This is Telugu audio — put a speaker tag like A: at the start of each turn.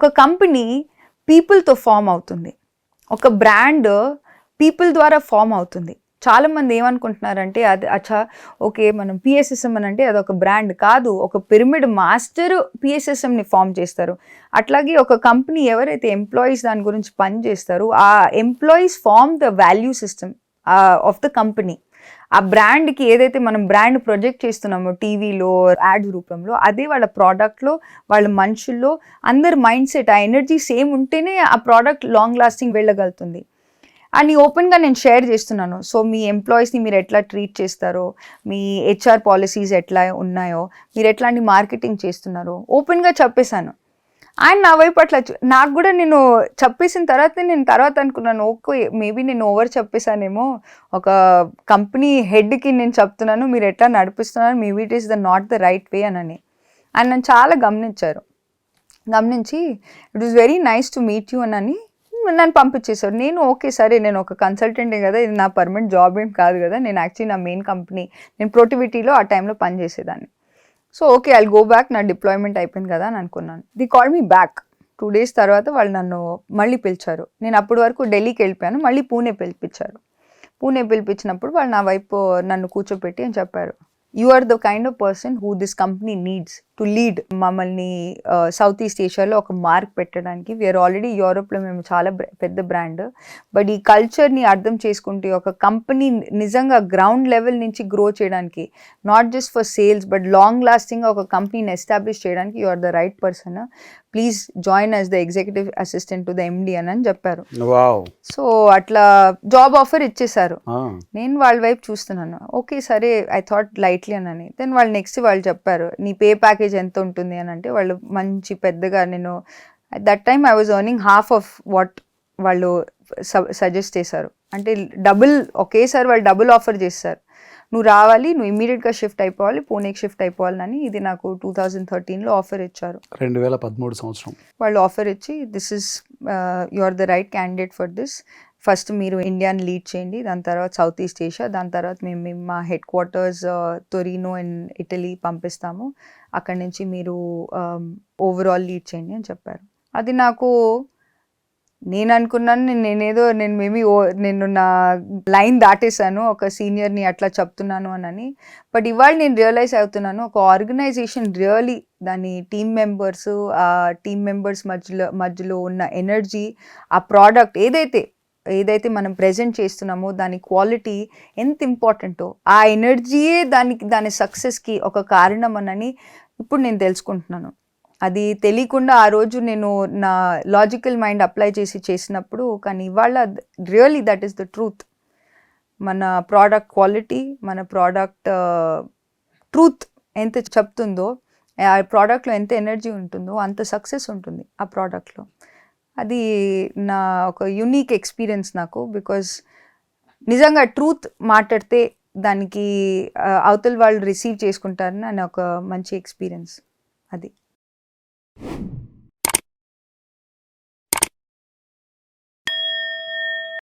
A: ఒక కంపెనీ పీపుల్తో ఫామ్ అవుతుంది, ఒక బ్రాండ్ పీపుల్ ద్వారా ఫామ్ అవుతుంది. చాలామంది ఏమనుకుంటున్నారంటే అది ఓకే మనం పిఎస్ఎస్ఎం అని అంటే అదొక బ్రాండ్ కాదు, ఒక పిరమిడ్ మాస్టర్ పిఎస్ఎస్ఎంని ఫామ్ చేస్తారు. అట్లాగే ఒక కంపెనీ ఎవరైతే ఎంప్లాయీస్ దాని గురించి పని చేస్తారో ఆ employees from the value system of the company. ఆ బ్రాండ్కి ఏదైతే మనం బ్రాండ్ ప్రొజెక్ట్ చేస్తున్నామో టీవీలో యాడ్స్ రూపంలో, అదే వాళ్ళ ప్రోడక్ట్లో వాళ్ళ మనుషుల్లో అందరి మైండ్ సెట్ ఆ ఎనర్జీ సేమ్ ఉంటేనే ఆ ప్రోడక్ట్ లాంగ్ లాస్టింగ్ వెళ్ళగలుగుతుంది అని ఓపెన్గా నేను షేర్ చేస్తున్నాను. సో మీ ఎంప్లాయీస్ని మీరు ఎట్లా ట్రీట్ చేస్తారో, మీ హెచ్ఆర్ పాలసీస్ ఎట్లా ఉన్నాయో, మీరు ఎట్లాంటి మార్కెటింగ్ చేస్తున్నారో ఓపెన్గా చెప్పేశాను. ఆయన నా వైపు అట్లా నాకు కూడా నేను చెప్పేసిన తర్వాత అనుకున్నాను, ఓకే మేబీ నేను ఓవర్ చెప్పేశానేమో, ఒక కంపెనీ హెడ్కి నేను చెప్తున్నాను మీరు ఎట్లా నడిపిస్తున్నారు, maybe it is not the right way అని ఆయన నన్ను చాలా గమనించి it is very nice to meet you అని నన్ను పంపించేశారు. నేను ఓకే సరే నేను ఒక కన్సల్టెంటే కదా, ఇది నా పర్మనెంట్ జాబ్ ఏం కాదు కదా, నేను యాక్చువల్లీ నా మెయిన్ కంపెనీ నేను ప్రొటివిటీలో ఆ టైంలో పనిచేసేదాన్ని. So okay I'll go back, నా డిప్లాయ్మెంట్ అయిపోయింది కదా అని అనుకున్నాను. They call me back 2 days తర్వాత వాళ్ళు నన్ను మళ్ళీ పిలిచారు. నేను అప్పటి వరకు ఢిల్లీకి వెళ్ళిపోయాను, మళ్ళీ పూణే పిలిపించారు. పూణే పిలిపించినప్పుడు వాళ్ళు నా వైపు నన్ను కూర్చోపెట్టి అని చెప్పారు, you are the kind of person who this company needs to lead. మమ్మల్ని సౌత్ ఈస్ట్ ఏషియాలో ఒక మార్క్ పెట్టడానికి, వీఆర్ ఆల్రెడీ యూరోప్లో మేము చాలా పెద్ద బ్రాండ్, బట్ ఈ కల్చర్ని అర్థం చేసుకుంటే ఒక కంపెనీ నిజంగా గ్రౌండ్ లెవెల్ నుంచి గ్రో చేయడానికి, not just for sales but long lasting ఒక కంపెనీని ఎస్టాబ్లిష్ చేయడానికి you are the right person, please join as the executive assistant to the MD అని చెప్పారు. సో అట్లా జాబ్ ఆఫర్ ఇచ్చేసారు. నేను వాళ్ళ వైపు చూస్తున్నాను, ఓకే సరే ఐ థాట్ లైట్లీ అని. దెన్ వాళ్ళు నెక్స్ట్ వాళ్ళు చెప్పారు నీ పే ప్యాకేజ్ ఎంత ఉంటుంది అని అంటే, వాళ్ళు మంచి పెద్దగా, నేను that time I was earning half of what వాళ్ళు సజెస్ట్ చేశారు. అంటే ఒకేసారి వాళ్ళు డబుల్ ఆఫర్ చేస్తారు, నువ్వు రావాలి, నువ్వు ఇమీడియట్గా షిఫ్ట్ అయిపోవాలి, పూణేకి షిఫ్ట్ అయిపోవాలని. ఇది నాకు 2013లో ఆఫర్ ఇచ్చారు.
B: 2013 సంవత్సరం
A: వాళ్ళు ఆఫర్ ఇచ్చి, this is you are the right candidate for this, first మీరు ఇండియాని లీడ్ చేయండి, దాని తర్వాత సౌత్ ఈస్ట్ ఏషియా, దాని తర్వాత మేము మా head quarters Torino and Italy పంపిస్తాము, అక్కడి నుంచి మీరు ఓవరాల్ లీడ్ చేయండి అని చెప్పారు. అది నాకు, నేను అనుకున్నాను నేను నా లైన్ దాటేశాను, ఒక సీనియర్ని అట్లా చెప్తున్నాను అని. బట్ ఇవాళ నేను రియలైజ్ అవుతున్నాను, ఒక ఆర్గనైజేషన్ రియలీ దాని టీమ్ మెంబర్స్ మధ్యలో ఉన్న ఎనర్జీ, ఆ ప్రోడక్ట్ ఏదైతే మనం ప్రజెంట్ చేస్తున్నామో దాని క్వాలిటీ ఎంత ఇంపార్టెంటో, ఆ ఎనర్జీయే దాని సక్సెస్కి ఒక కారణం అని ఇప్పుడు నేను తెలుసుకుంటున్నాను. అది తెలియకుండా ఆ రోజు నేను నా లాజికల్ మైండ్ అప్లై చేసినప్పుడు, కానీ ఇవాళ really that is the truth. మన ప్రోడక్ట్ క్వాలిటీ, మన ప్రోడక్ట్ ట్రూత్ ఎంత చెప్తుందో, ఆ ప్రోడక్ట్లో ఎంత ఎనర్జీ ఉంటుందో అంత సక్సెస్ ఉంటుంది ఆ ప్రోడక్ట్లో. అది నా ఒక యూనిక్ ఎక్స్పీరియన్స్ నాకు, బికాజ్ నిజంగా ట్రూత్ మాట్లాడితే దానికి అవతల వాళ్ళు రిసీవ్ చేసుకుంటారని ఒక మంచి ఎక్స్పీరియన్స్ అది.